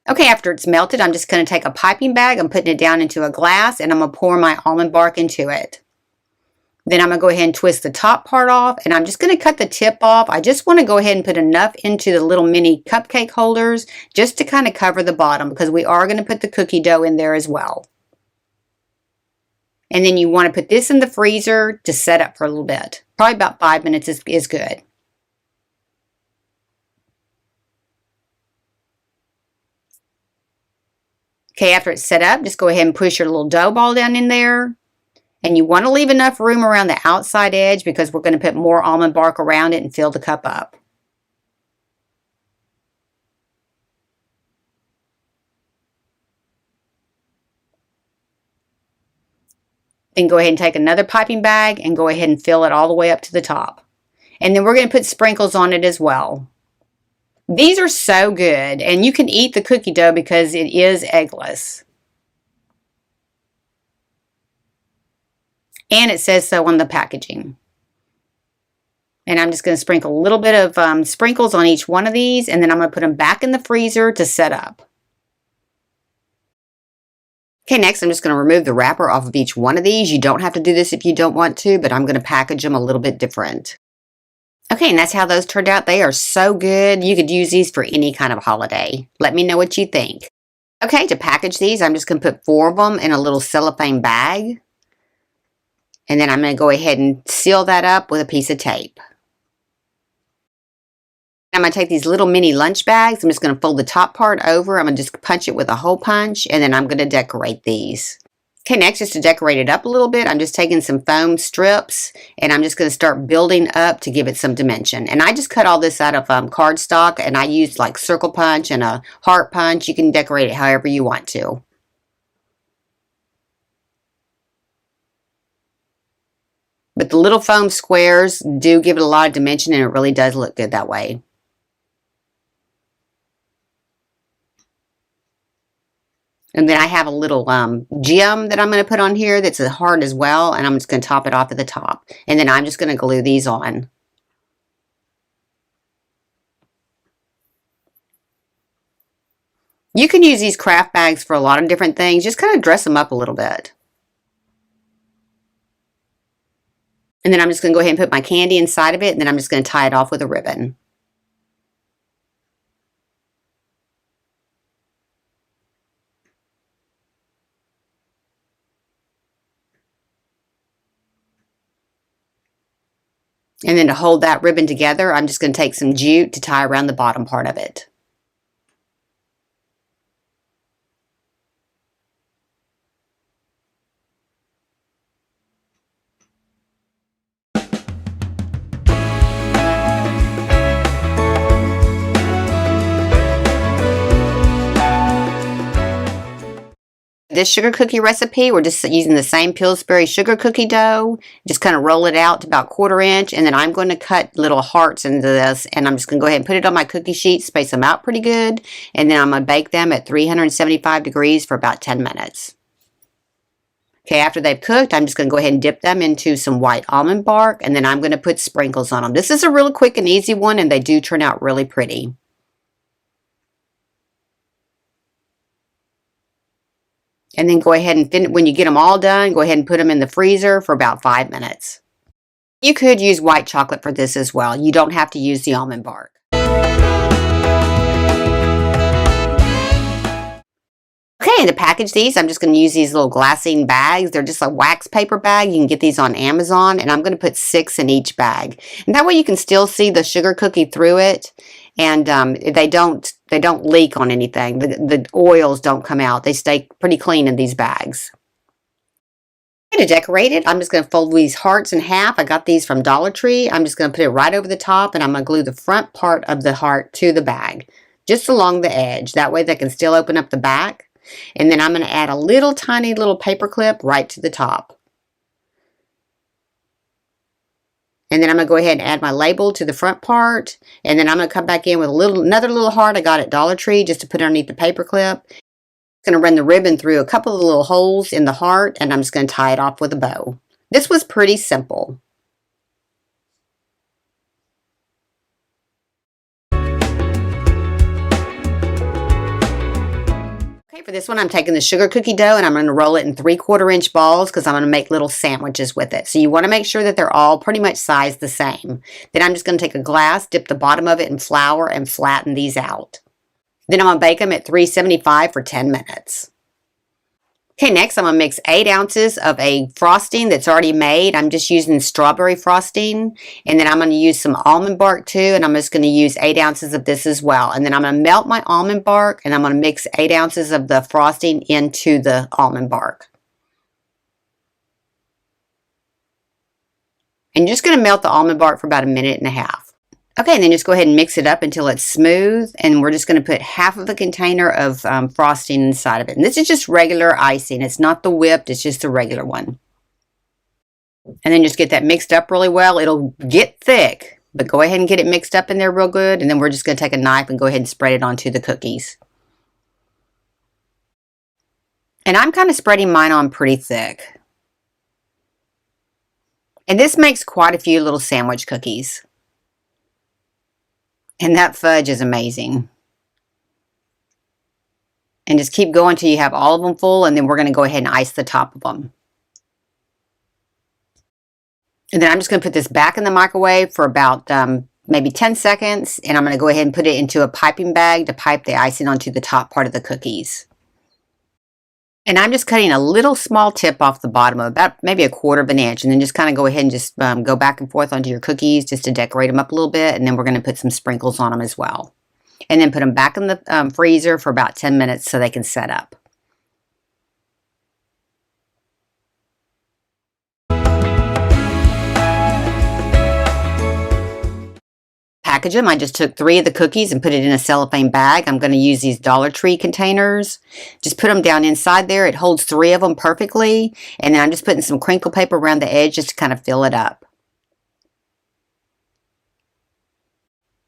A: Okay, after it's melted, I'm just going to take a piping bag. I'm putting it down into a glass, and I'm going to pour my almond bark into it. Then I'm going to go ahead and twist the top part off, and I'm just going to cut the tip off. I just want to go ahead and put enough into the little mini cupcake holders just to kind of cover the bottom, because we are going to put the cookie dough in there as well. And then you want to put this in the freezer to set up for a little bit. Probably about 5 minutes is good. Okay, after it's set up, just go ahead and push your little dough ball down in there. And you want to leave enough room around the outside edge because we're going to put more almond bark around it and fill the cup up. Then go ahead and take another piping bag and go ahead and fill it all the way up to the top. And then we're going to put sprinkles on it as well. These are so good, and you can eat the cookie dough because it is eggless. And it says so on the packaging. And I'm just going to sprinkle a little bit of sprinkles on each one of these, and then I'm going to put them back in the freezer to set up. Okay, next I'm just going to remove the wrapper off of each one of these. You don't have to do this if you don't want to, but I'm going to package them a little bit different. Okay, and that's how those turned out. They are so good. You could use these for any kind of holiday. Let me know what you think. Okay, to package these, I'm just going to put 4 of them in a little cellophane bag. And then I'm going to go ahead and seal that up with a piece of tape. I'm going to take these little mini lunch bags. I'm just going to fold the top part over. I'm going to just punch it with a hole punch, and then I'm going to decorate these. Okay, next, just to decorate it up a little bit, I'm just taking some foam strips and I'm just going to start building up to give it some dimension. And I just cut all this out of cardstock, and I used like circle punch and a heart punch. You can decorate it however you want to. But the little foam squares do give it a lot of dimension, and it really does look good that way. And then I have a little gem that I'm going to put on here that's a heart as well, and I'm just going to top it off at the top. And then I'm just going to glue these on. You can use these craft bags for a lot of different things. Just kind of dress them up a little bit. And then I'm just going to go ahead and put my candy inside of it, and then I'm just going to tie it off with a ribbon. And then to hold that ribbon together, I'm just going to take some jute to tie around the bottom part of it. This sugar cookie recipe, we're just using the same Pillsbury sugar cookie dough. Just kind of roll it out to about 1/4 inch, and then I'm going to cut little hearts into this, and I'm just going to go ahead and put it on my cookie sheet, space them out pretty good, and then I'm going to bake them at 375 degrees for about 10 minutes. Okay, after they've cooked, I'm just going to go ahead and dip them into some white almond bark, and then I'm going to put sprinkles on them. This is a really quick and easy one, and they do turn out really pretty. And then go ahead and, when you get them all done, go ahead and put them in the freezer for about 5 minutes. You could use white chocolate for this as well. You don't have to use the almond bark. Okay, and to package these, I'm just going to use these little glassine bags. They're just a wax paper bag. You can get these on Amazon, and I'm going to put 6 in each bag. And that way you can still see the sugar cookie through it, and they don't leak on anything. The oils don't come out. They stay pretty clean in these bags. To decorate it, I'm just going to fold these hearts in half. I got these from Dollar Tree. I'm just going to put it right over the top, and I'm going to glue the front part of the heart to the bag, just along the edge. That way they can still open up the back. And then I'm going to add a little tiny little paper clip right to the top. And then I'm going to go ahead and add my label to the front part. And then I'm going to come back in with another little heart I got at Dollar Tree just to put underneath the paper clip. I'm going to run the ribbon through a couple of little holes in the heart, and I'm just going to tie it off with a bow. This was pretty simple. Okay, for this one, I'm taking the sugar cookie dough, and I'm going to roll it in 3/4 inch balls because I'm going to make little sandwiches with it. So you want to make sure that they're all pretty much sized the same. Then I'm just going to take a glass, dip the bottom of it in flour, and flatten these out. Then I'm going to bake them at 375 for 10 minutes. Okay, next I'm going to mix 8 ounces of a frosting that's already made. I'm just using strawberry frosting. And then I'm going to use some almond bark too. And I'm just going to use 8 ounces of this as well. And then I'm going to melt my almond bark, and I'm going to mix 8 ounces of the frosting into the almond bark. And you're just going to melt the almond bark for about 1.5 minutes. Okay, and then just go ahead and mix it up until it's smooth, and we're just going to put half of a container of frosting inside of it. And this is just regular icing. It's not the whipped, it's just the regular one. And then just get that mixed up really well. It'll get thick, but go ahead and get it mixed up in there real good, and then we're just going to take a knife and go ahead and spread it onto the cookies. And I'm kind of spreading mine on pretty thick. And this makes quite a few little sandwich cookies. And that fudge is amazing. And just keep going till you have all of them full, and then we're going to go ahead and ice the top of them. And then I'm just going to put this back in the microwave for about maybe 10 seconds, and I'm going to go ahead and put it into a piping bag to pipe the icing onto the top part of the cookies. And I'm just cutting a little small tip off the bottom of about maybe 1/4 inch, and then just kind of go ahead and just go back and forth onto your cookies just to decorate them up a little bit, and then we're going to put some sprinkles on them as well. And then put them back in the freezer for about 10 minutes so they can set up. package them, I just took 3 of the cookies and put it in a cellophane bag. I'm going to use these Dollar Tree containers. Just put them down inside there. It holds 3 of them perfectly. And then I'm just putting some crinkle paper around the edge just to kind of fill it up.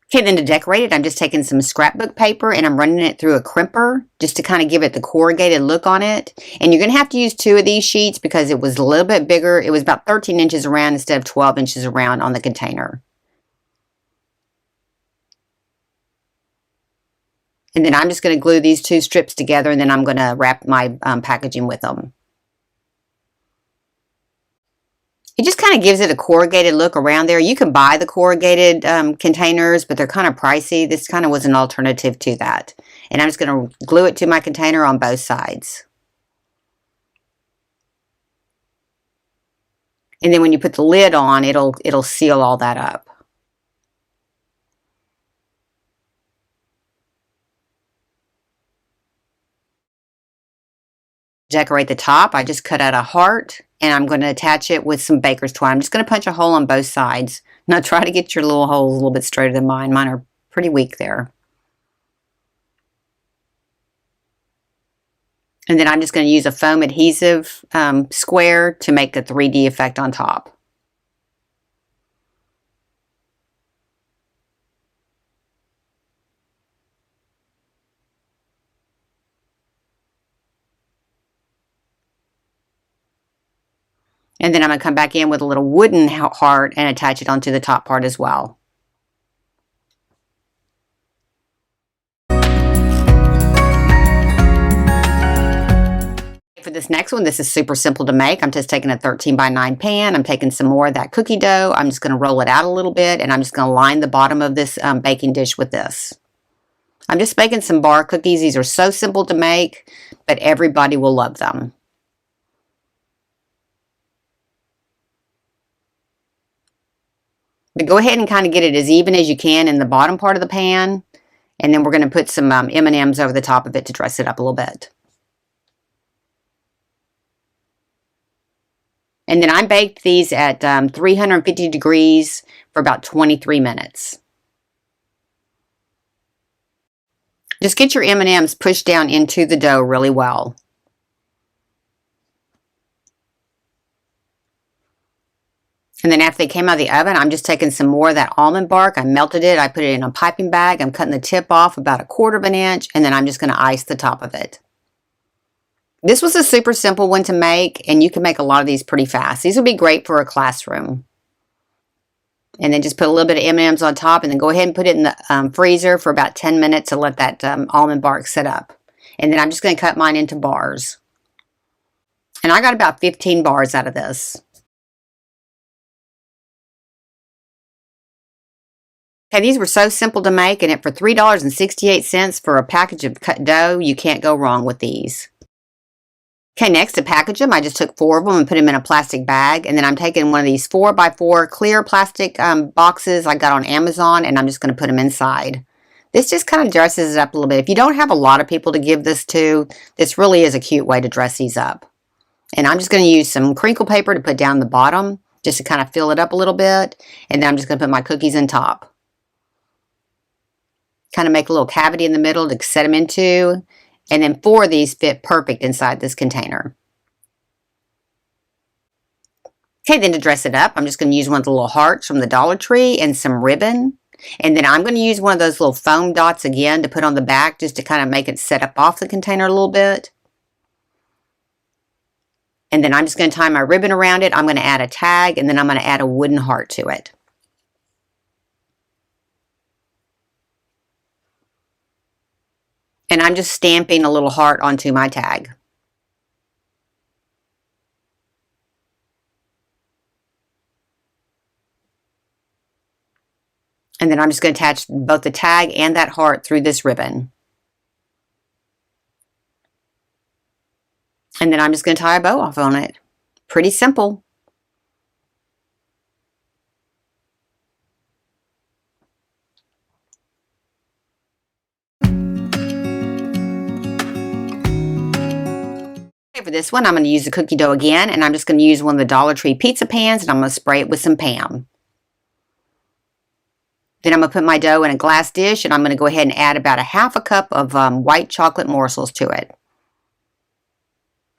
A: Okay, then to decorate it, I'm just taking some scrapbook paper and I'm running it through a crimper just to kind of give it the corrugated look on it. And you're going to have to use 2 of these sheets because it was a little bit bigger. It was about 13 inches around instead of 12 inches around on the container. And then I'm just going to glue these 2 strips together and then I'm going to wrap my packaging with them. It just kind of gives it a corrugated look around there. You can buy the corrugated containers, but they're kind of pricey. This kind of was an alternative to that. And I'm just going to glue it to my container on both sides. And then when you put the lid on, it'll seal all that up. Decorate the top, I just cut out a heart and I'm going to attach it with some baker's twine. I'm just going to punch a hole on both sides. Now try to get your little holes a little bit straighter than mine. Mine are pretty weak there. And then I'm just going to use a foam adhesive square to make the 3D effect on top. And then I'm going to come back in with a little wooden heart and attach it onto the top part as well. For this next one, this is super simple to make. I'm just taking a 13 by 9 pan. I'm taking some more of that cookie dough. I'm just going to roll it out a little bit and I'm just going to line the bottom of this baking dish with this. I'm just making some bar cookies. These are so simple to make, but everybody will love them. But go ahead and kind of get it as even as you can in the bottom part of the pan. And then we're going to put some M&Ms over the top of it to dress it up a little bit. And then I baked these at 350 degrees for about 23 minutes. Just get your M&Ms pushed down into the dough really well. And then after they came out of the oven, I'm just taking some more of that almond bark. I melted it. I put it in a piping bag. I'm cutting the tip off about 1/4 of an inch. And then I'm just going to ice the top of it. This was a super simple one to make. And you can make a lot of these pretty fast. These would be great for a classroom. And then just put a little bit of M&Ms on top. And then go ahead and put it in the freezer for about 10 minutes to let that almond bark set up. And then I'm just going to cut mine into bars. And I got about 15 bars out of this. Okay, these were so simple to make, and for $3.68 for a package of cut dough, you can't go wrong with these. Okay, next to package them, I just took 4 of them and put them in a plastic bag, and then I'm taking one of these 4x4 clear plastic boxes I got on Amazon, and I'm just going to put them inside. This just kind of dresses it up a little bit. If you don't have a lot of people to give this to, this really is a cute way to dress these up. And I'm just going to use some crinkle paper to put down the bottom, just to kind of fill it up a little bit, and then I'm just going to put my cookies in top. Kind of make a little cavity in the middle to set them into. And then 4 of these fit perfect inside this container. Okay, then to dress it up, I'm just going to use one of the little hearts from the Dollar Tree and some ribbon. And then I'm going to use one of those little foam dots again to put on the back just to kind of make it set up off the container a little bit. And then I'm just going to tie my ribbon around it. I'm going to add a tag and then I'm going to add a wooden heart to it. And I'm just stamping a little heart onto my tag. And then I'm just going to attach both the tag and that heart through this ribbon. And then I'm just going to tie a bow off on it. Pretty simple. For this one, I'm going to use the cookie dough again, and I'm just going to use one of the Dollar Tree pizza pans, and I'm going to spray it with some Pam. Then I'm going to put my dough in a glass dish, and I'm going to go ahead and add about a half a cup of white chocolate morsels to it.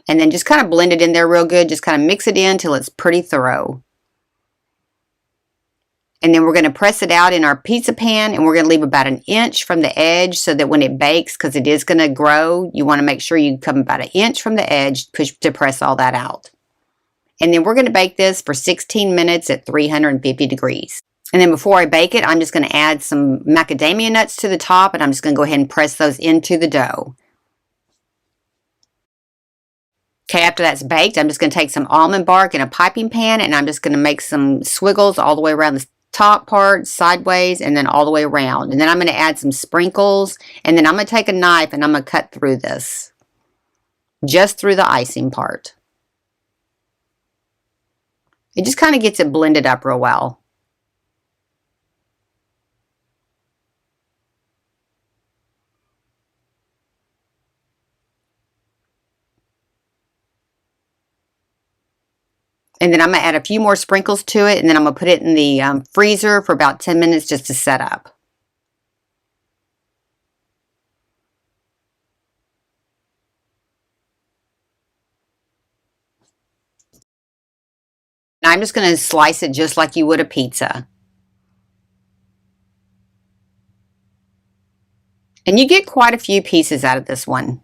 A: And then just kind of blend it in there real good. Just kind of mix it in till it's pretty thorough. And then we're going to press it out in our pizza pan, and we're going to leave about 1 inch from the edge so that when it bakes, because it is going to grow, you want to make sure you come about 1 inch from the edge to press all that out. And then we're going to bake this for 16 minutes at 350 degrees. And then before I bake it, I'm just going to add some macadamia nuts to the top, and I'm just going to go ahead and press those into the dough. Okay, after that's baked, I'm just going to take some almond bark in a piping pan, and I'm just going to make some squiggles all the way around the top part, sideways, and then all the way around. And then I'm going to add some sprinkles, and then I'm going to take a knife and I'm going to cut through this. Just through the icing part. It just kind of gets it blended up real well. And then I'm going to add a few more sprinkles to it, and then I'm going to put it in the freezer for about 10 minutes just to set up. Now I'm just going to slice it just like you would a pizza. And you get quite a few pieces out of this one.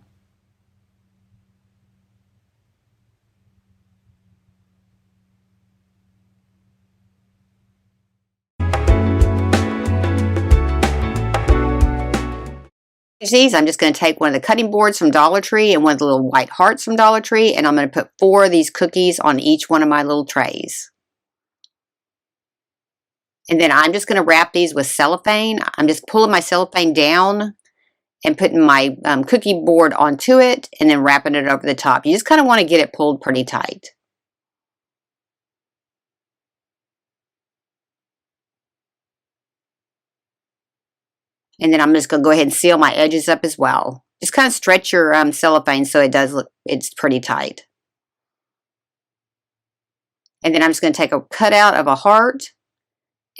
A: These, I'm just going to take one of the cutting boards from Dollar Tree and one of the little white hearts from Dollar Tree, and I'm going to put 4 of these cookies on each one of my little trays. And then I'm just going to wrap these with cellophane. I'm just pulling my cellophane down and putting my cookie board onto it and then wrapping it over the top. You just kind of want to get it pulled pretty tight. And then I'm just going to go ahead and seal my edges up as well. Just kind of stretch your cellophane so it does look, it's pretty tight. And then I'm just going to take a cutout of a heart,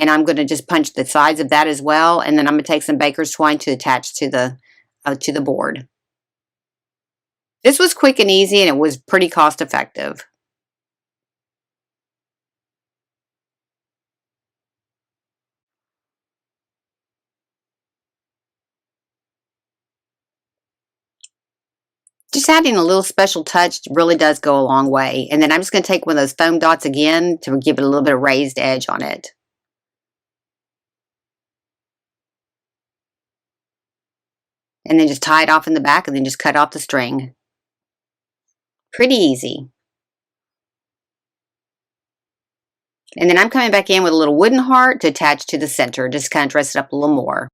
A: and I'm going to just punch the sides of that as well. And then I'm going to take some baker's twine to attach to the board. This was quick and easy, and it was pretty cost effective. Just adding a little special touch really does go a long way. And then I'm just going to take one of those foam dots again to give it a little bit of raised edge on it. And then just tie it off in the back and then just cut off the string. Pretty easy. And then I'm coming back in with a little wooden heart to attach to the center. Just kind of dress it up a little more.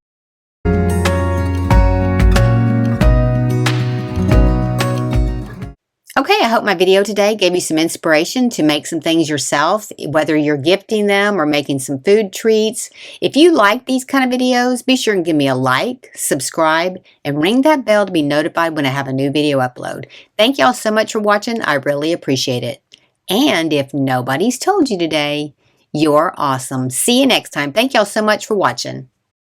A: Okay, I hope my video today gave you some inspiration to make some things yourself, whether you're gifting them or making some food treats. If you like these kind of videos, be sure and give me a like, subscribe, and ring that bell to be notified when I have a new video upload. Thank y'all so much for watching. I really appreciate it. And if nobody's told you today, you're awesome. See you next time. Thank y'all so much for watching.